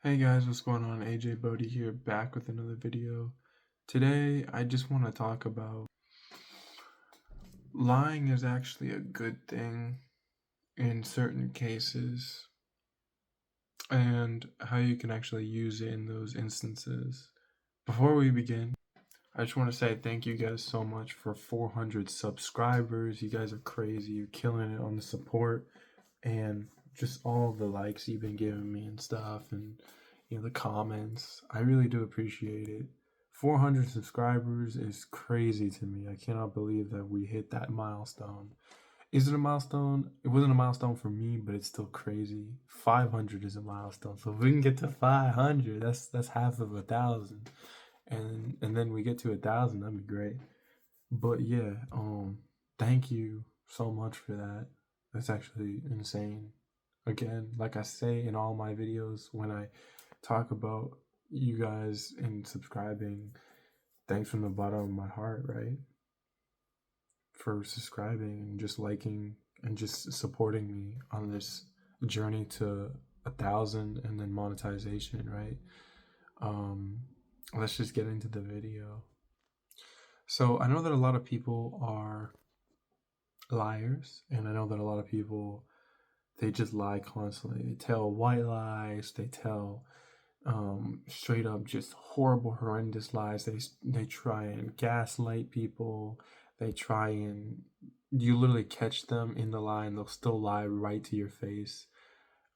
Hey guys, what's going on? AJ Bodie here, back with another video. Today, I just want to talk about lying is actually a good thing in certain cases and how you can actually use it in those instances. Before we begin, I just want to say thank you guys so much for 400 subscribers. You guys are crazy. You're killing it on the support and just all the likes you've been giving me and stuff, and the comments. I really do appreciate it. 400 subscribers is crazy to me. I cannot believe that we hit that milestone. Is it a milestone? It wasn't a milestone for me, but it's still crazy. 500 is a milestone. So if we can get to 500, that's half of 1,000. And then we get to 1,000, that'd be great. But yeah, thank you so much for that. That's actually insane. Again, like I say in all my videos when I talk about you guys and subscribing, thanks from the bottom of my heart, right? For subscribing and just liking and just supporting me on this journey to 1,000 and then monetization, right? Let's just get into the video. So I know that a lot of people are liars, and I know that a lot of people, they just lie constantly. They tell white lies, they tell straight up just horrible, horrendous lies. They try and gaslight people. They try and you literally catch them in the lie and they'll still lie right to your face.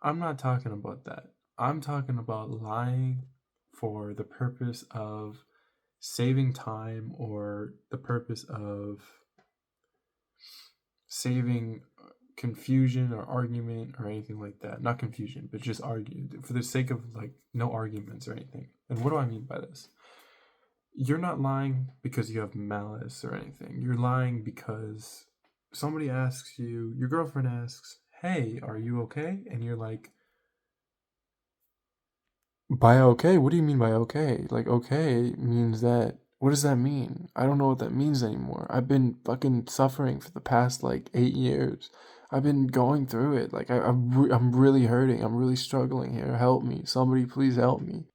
I'm not talking about that. I'm talking about lying for the purpose of saving time or the purpose of saving confusion or argument or anything like that. Not confusion, but just argue for the sake of like no arguments or anything. And what do I mean by this? You're not lying because you have malice or anything. You're lying because somebody asks you, your girlfriend asks, "Hey, are you okay?" And you're like, "By okay? What do you mean by okay? Like, okay means that, what does that mean? I don't know what that means anymore. I've been fucking suffering for the past like 8 years. I've been going through it. Like, I'm really hurting. I'm really struggling here. Help me. Somebody please help me."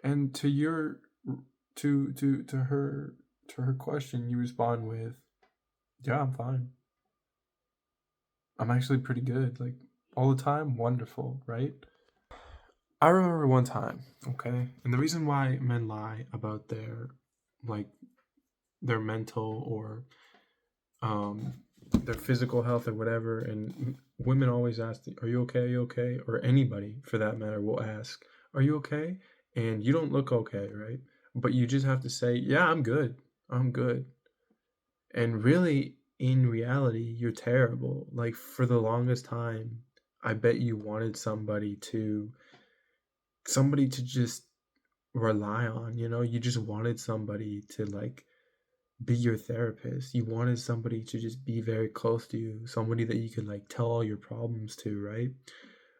And to her question, you respond with, "Yeah, I'm fine. I'm actually pretty good. Like, all the time, wonderful, right?" I remember one time, okay? And the reason why men lie about like their mental or um their physical health or whatever, and women always ask, "Are you okay? Are you okay?" Or anybody for that matter will ask, "Are you okay?" And you don't look okay, right? But you just have to say, "Yeah, I'm good. I'm good." And really, in reality, you're terrible. Like, for the longest time, I bet you wanted somebody to just rely on, you just wanted somebody to like be your therapist. You wanted somebody to just be very close to you, somebody that you could like tell all your problems to, right?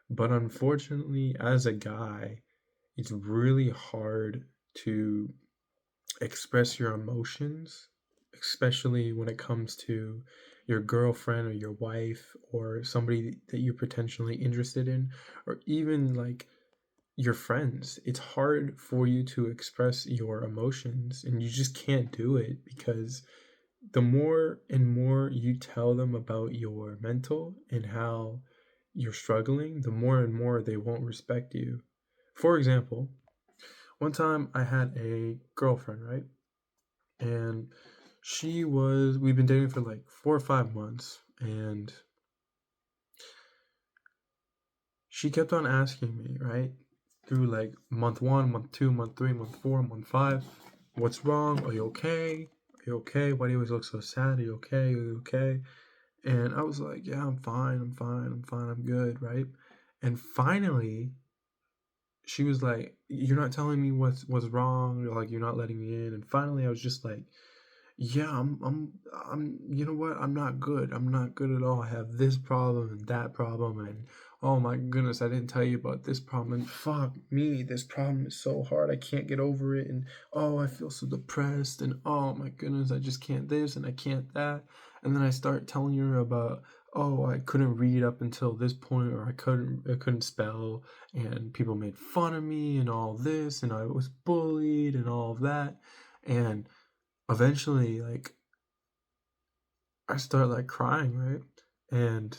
But unfortunately, as a guy, it's really hard to express your emotions, especially when it comes to your girlfriend or your wife or somebody that you're potentially interested in, or even like your friends. It's hard for you to express your emotions, and you just can't do it because the more and more you tell them about your mental and how you're struggling, the more and more they won't respect you. For example, one time I had a girlfriend, right? And we've been dating for like 4 or 5 months, and she kept on asking me, right? Through like month one, month two, month three, month four, month five, "What's wrong? Are you okay? Are you okay? Why do you always look so sad? Are you okay? Are you okay?" And I was like, "Yeah, I'm fine. I'm fine. I'm fine. I'm good." Right. And finally, she was like, "You're not telling me what's wrong. Like, you're not letting me in." And finally, I was just like, "Yeah, you know what? I'm not good. I'm not good at all. I have this problem and that problem, and oh my goodness, I didn't tell you about this problem, and fuck me, this problem is so hard. I can't get over it, and oh, I feel so depressed, and oh my goodness, I just can't this and I can't that." And then I start telling her about oh, I couldn't read up until this point, or I couldn't spell, and people made fun of me and all this, and I was bullied and all of that. And eventually, like, I start like crying, right? And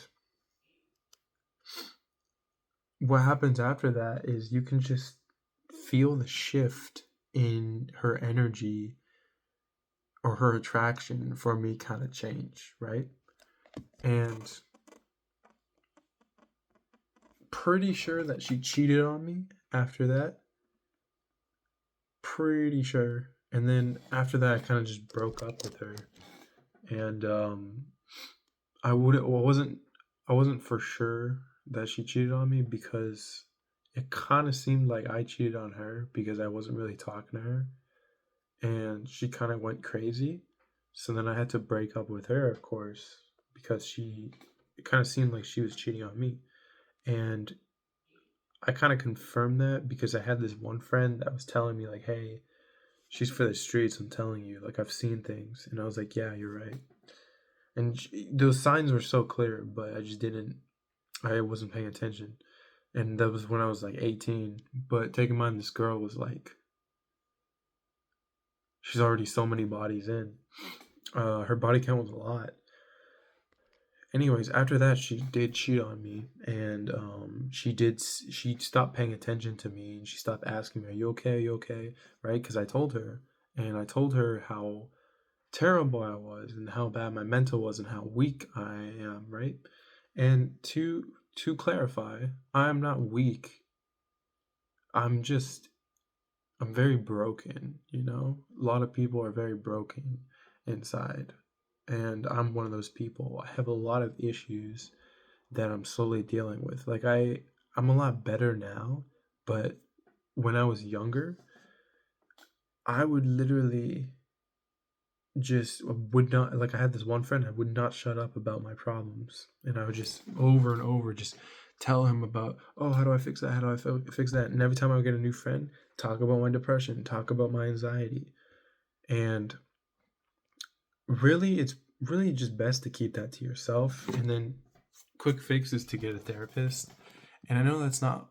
what happens after that is you can just feel the shift in her energy or her attraction for me kind of change, right? And pretty sure that she cheated on me after that. Pretty sure. And then after that, I kind of just broke up with her. And I would I wasn't for sure that she cheated on me because it kind of seemed like I cheated on her because I wasn't really talking to her, and she kind of went crazy. So then I had to break up with her, of course, because it kind of seemed like she was cheating on me. And I kind of confirmed that because I had this one friend that was telling me, like, hey, she's for the streets, I'm telling you. Like, I've seen things. And I was like, yeah, you're right. And those signs were so clear, but I wasn't paying attention. And that was when I was like 18. But take in mind, this girl was like, she's already so many bodies in. Her body count was a lot. Anyways, after that, she did cheat on me, and she stopped paying attention to me, and she stopped asking me, "Are you okay? Are you okay?" Right? Because I told her, and I told her how terrible I was, and how bad my mental was, and how weak I am. Right? And to clarify, I'm not weak. I'm just I'm very broken. A lot of people are very broken inside, and I'm one of those people. I have a lot of issues that I'm slowly dealing with. Like I'm a lot better now, but when I was younger, I would literally just would not, like, I had this one friend, I would not shut up about my problems, and I would just over and over just tell him about, oh, how do I fix that? How do I fix that? And every time I would get a new friend, talk about my depression, talk about my anxiety. And really, it's really just best to keep that to yourself. And then quick fix is to get a therapist. And I know that's not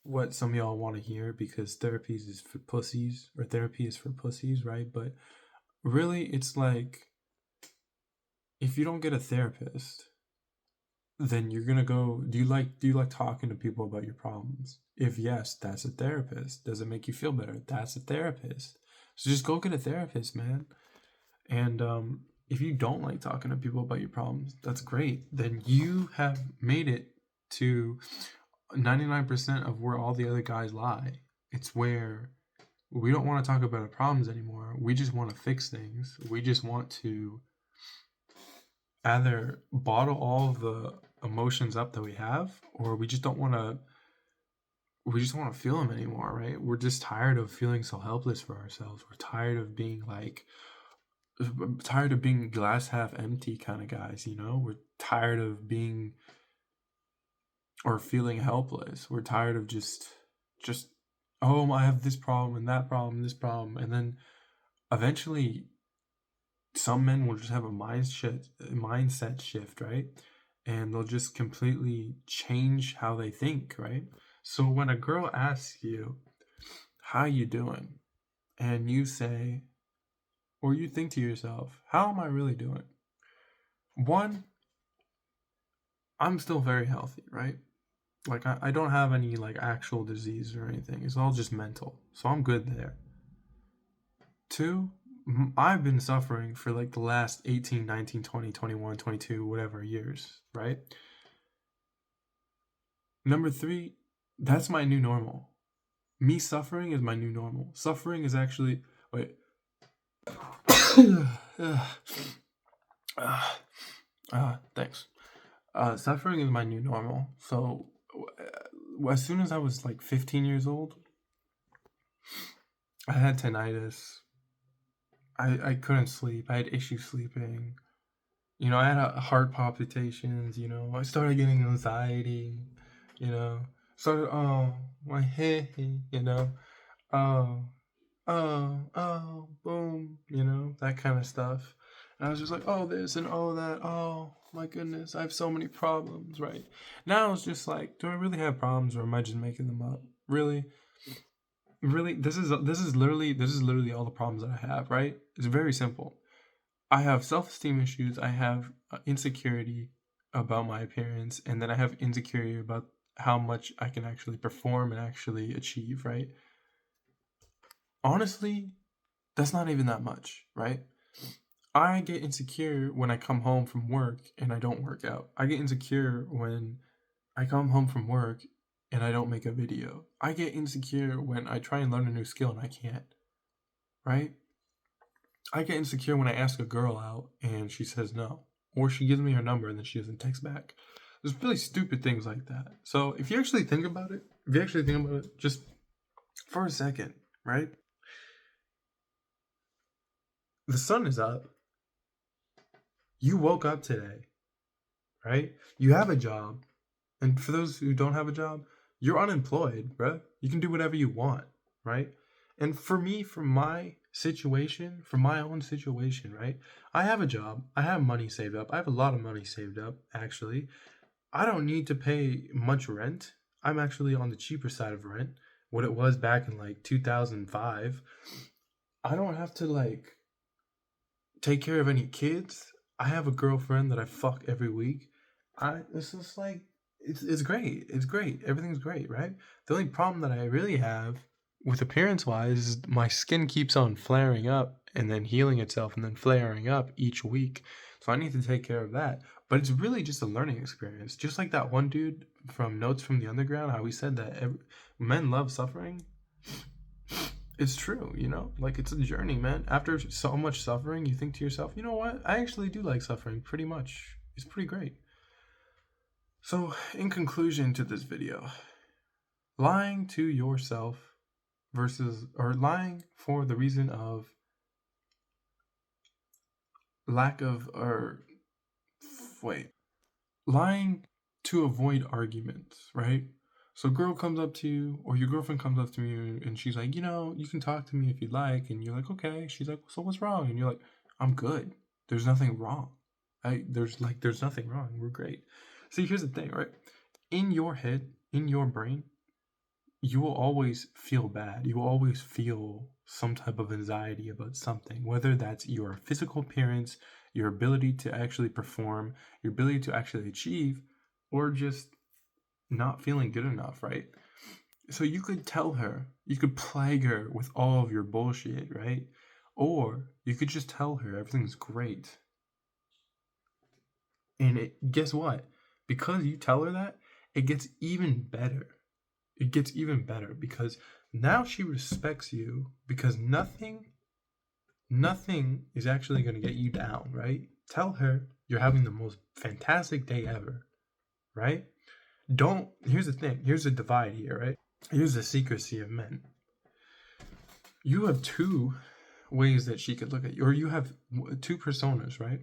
what some of y'all want to hear because therapy is for pussies, or therapy is for pussies, right? But really, it's like, if you don't get a therapist, then you're gonna go. Do you like talking to people about your problems? If yes, that's a therapist. Does it make you feel better? That's a therapist. So just go get a therapist, man. And if you don't like talking to people about your problems, that's great. Then you have made it to 99% of where all the other guys lie. It's where we don't want to talk about our problems anymore. We just want to fix things. We just want to either bottle all the emotions up that we have, or we just don't want to feel them anymore, right? We're just tired of feeling so helpless for ourselves. We're tired of being glass half empty kind of guys. We're tired of being or feeling helpless. We're tired of just oh, I have this problem and that problem, this problem, and then eventually some men will just have a mindset shift, right? And they'll just completely change how they think, right? So when a girl asks you, "How you doing?" and you say, or you think to yourself, "How am I really doing?" One, I'm still very healthy, right? Like I don't have any like actual disease or anything. It's all just mental. So I'm good there. Two, I've been suffering for like the last 18, 19, 20, 21, 22, whatever years, right? Number three, that's my new normal. Me suffering is my new normal. Suffering is actually, wait. Thanks. Suffering is my new normal. So as soon as I was like 15 years old, I had tinnitus. I couldn't sleep. I had issues sleeping. I had heart palpitations. I started getting anxiety. You know, started, oh, my head, oh, oh, boom, that kind of stuff. And I was just like, oh, this and oh, that. Oh, my goodness. I have so many problems, right? Now it's just like, do I really have problems or am I just making them up? Really? Really? This is literally all the problems that I have, right? It's very simple. I have self-esteem issues. I have insecurity about my appearance, and then I have insecurity about how much I can actually perform and actually achieve, right? Honestly, that's not even that much, right? I get insecure when I come home from work and I don't work out. I get insecure when I come home from work and I don't make a video. I get insecure when I try and learn a new skill and I can't, right? I get insecure when I ask a girl out and she says no, or she gives me her number and then she doesn't text back. There's really stupid things like that. So if you actually think about it, just for a second, right? The sun is up. You woke up today, right? You have a job. And for those who don't have a job, you're unemployed, bruh. You can do whatever you want, right? And for me, for my own situation, right? I have a job. I have money saved up. I have a lot of money saved up, actually. I don't need to pay much rent. I'm actually on the cheaper side of rent. What it was back in like 2005. I don't have to like take care of any kids. I have a girlfriend that I fuck every week. It's just like it's great. It's great. Everything's great, right? The only problem that I really have with appearance wise is my skin keeps on flaring up and then healing itself and then flaring up each week. So I need to take care of that. But it's really just a learning experience. Just like that one dude from Notes from the Underground, how he said that men love suffering. It's true, like it's a journey, man. After so much suffering, you think to yourself, you know what? I actually do like suffering pretty much. It's pretty great. So, in conclusion to this video, lying to yourself or lying for the reason of lack of, or wait, lying to avoid arguments, right? So girl comes up to you, or your girlfriend comes up to you, and she's like, you can talk to me if you'd like, and you're like, okay. She's like, so what's wrong? And you're like, I'm good. There's nothing wrong. There's nothing wrong. We're great. See, here's the thing, right? In your head, in your brain, you will always feel bad. You will always feel some type of anxiety about something, whether that's your physical appearance, your ability to actually perform, your ability to actually achieve, or just not feeling good enough, right? So you could tell her, you could plague her with all of your bullshit, right? Or you could just tell her everything's great. And guess what? Because you tell her that, it gets even better. It gets even better because now she respects you because nothing is actually going to get you down, right? Tell her you're having the most fantastic day ever, right? Here's the thing. Here's the divide here, right? Here's the secrecy of men. You have two ways that she could look at you, or you have two personas, right?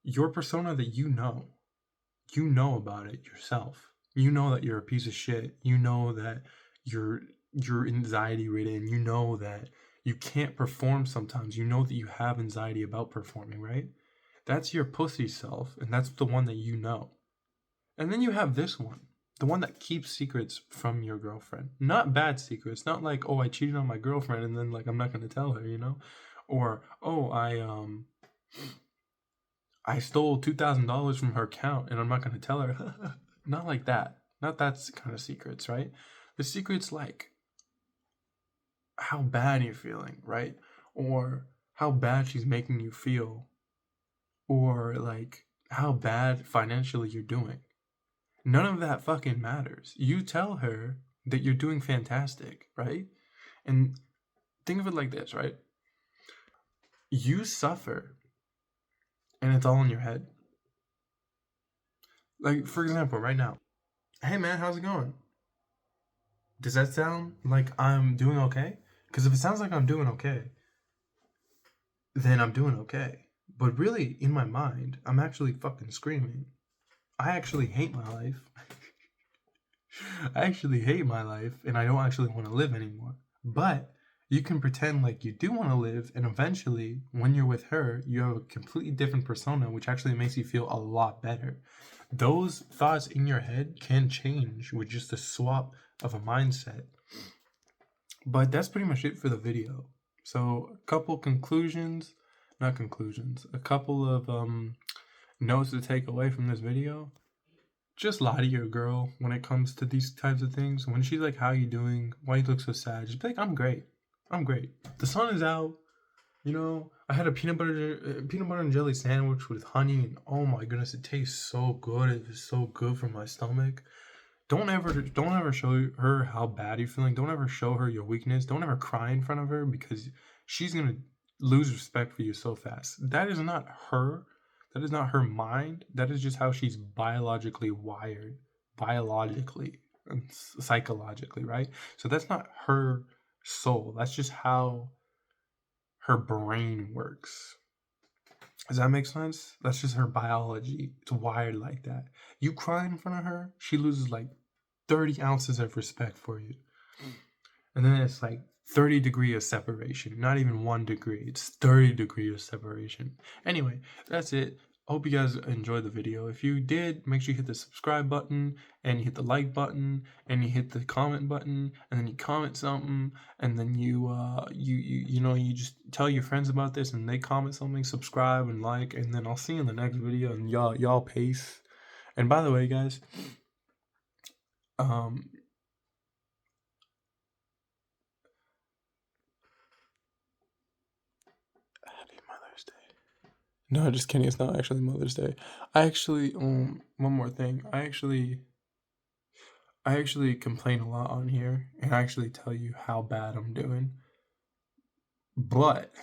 Your persona that you know about it yourself. You know that you're a piece of shit. You know that you're anxiety ridden. You know that you can't perform sometimes. You know that you have anxiety about performing, right? That's your pussy self, and that's the one that you know. And then you have this one, the one that keeps secrets from your girlfriend. Not bad secrets, not like, oh, I cheated on my girlfriend and then like I'm not gonna tell her. Or, oh, I stole $2,000 from her account and I'm not gonna tell her. Not like that. Not that kind of secrets, right? The secret's like how bad you're feeling, right? Or how bad she's making you feel, or like how bad financially you're doing. None of that fucking matters. You tell her that you're doing fantastic, right? And think of it like this, right? You suffer and it's all in your head. Like, for example, right now, hey man, how's it going? Does that sound like I'm doing okay? Because if it sounds like I'm doing okay, then I'm doing okay. But really, in my mind, I'm actually fucking screaming. I actually hate my life. I actually hate my life and I don't actually want to live anymore. But You can pretend like you do want to live, and eventually, when you're with her, you have a completely different persona, which actually makes you feel a lot better. Those thoughts in your head can change with just a swap of a mindset. But that's pretty much it for the video. So, a couple conclusions, not conclusions, a couple of notes to take away from this video. Just lie to your girl when it comes to these types of things. When she's like, "How you doing? Why you look so sad?" Just be like, "I'm great. I'm great. The sun is out. You know, I had a peanut butter and jelly sandwich with honey, and oh my goodness, it tastes so good. It is so good for my stomach." Don't ever show her how bad you're feeling. Don't ever show her your weakness. Don't ever cry in front of her, because she's gonna lose respect for you so fast. That is not her. That is not her mind. That is just how she's biologically wired, biologically and psychologically, right? So that's not her soul. That's just how her brain works. Does that make sense? That's just her biology. It's wired like that. You cry in front of her, she loses like 30 ounces of respect for you. And then it's like 30 degrees of separation. Not even 1 degree. It's 30 degrees of separation. Anyway, that's it. Hope you guys enjoyed the video. If you did, make sure you hit the subscribe button, and you hit the like button, and you hit the comment button, and then you comment something, and then you just tell your friends about this, and they comment something, subscribe and like, and then I'll see you in the next video. And y'all peace. And by the way, guys, um Happy Mother's Day. No, just kidding. It's not actually Mother's Day. I actually, one more thing. I actually complain a lot on here, and I actually tell you how bad I'm doing. But